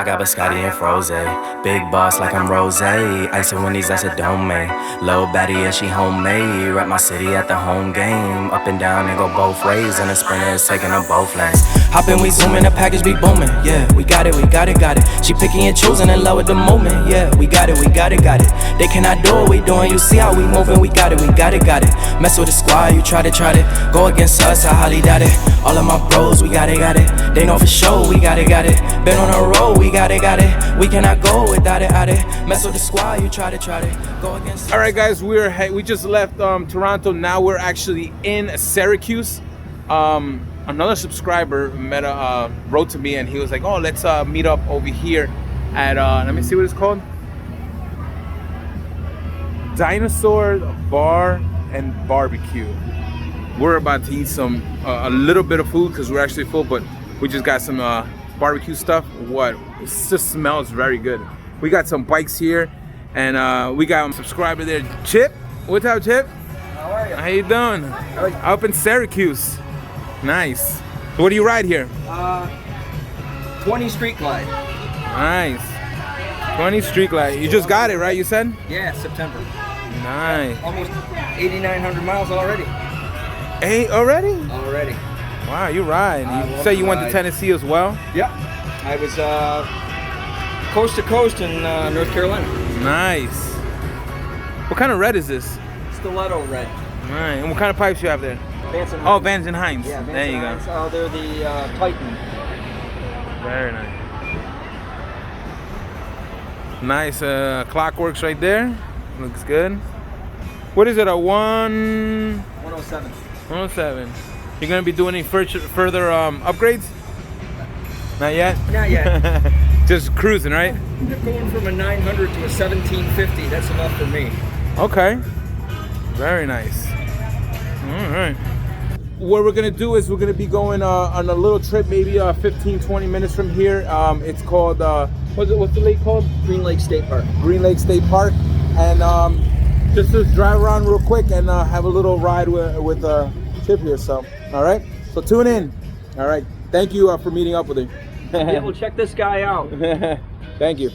I got biscotti and froze. Big boss like I'm Rose. Ice and Winnie's, that's a domain. Lil' baddie, yeah, she homemade. Rep my city at the home game. Up and down and go both ways. And the sprinter is taking them both lanes. Hop in, we zooming, the package be booming. Yeah, we got it, got it. She picky and choosing in love with the moment. Yeah, we got it, got it. They cannot do what we doing. You see how we moving, we got it, got it. Mess with the squad, you try to go against us, I highly doubt it. All of my bros, we got it. They know for sure, we got it. Been on a roll, we got it. We cannot go without it. Mess with the squad, you try to go against us. All right, guys, we just left Toronto. Now we're actually in Syracuse. Another subscriber wrote to me and he was like, "Oh, let's meet up over here at let me see what it's called. Dinosaur Bar and Barbecue." We're about to eat some a little bit of food because we're actually full, but we just got some barbecue stuff. What? It just smells very good. We got some bikes here, and we got a subscriber there, Chip. What's up, Chip? How are you? How you doing? Up in Syracuse. Nice. So what do you ride here? 20 Street Glide. Nice. 20 Street Glide. You just got it, right? You said? Yeah, September. Nice. Almost 8,900 miles already. Hey, already? Already. Wow, you ride. You say you went to Tennessee as well? Yep. I was coast to coast in North Carolina. Nice. What kind of red is this? Stiletto red. Nice. And what kind of pipes you have there? Vance and Oh, Hines. Vans and Hines. Yeah, Vance there you and go. Hines. They're the Titan. Very nice. Nice clockworks right there. Looks good. What is it? A 107. 107. You're gonna be doing any further upgrades? Not yet. Not yet. Just cruising, right? Going from a 900 to a 1750. That's enough for me. Okay. Very nice. All right. What we're gonna do is we're gonna be going on a little trip, maybe 15-20 minutes from here. It's called what's the lake called? Green Lake State Park. Green Lake State Park, and just to drive around real quick and have a little ride with Chip here. So, all right. So tune in. All right. Thank you for meeting up with me. Yeah, we'll check this guy out. Thank you.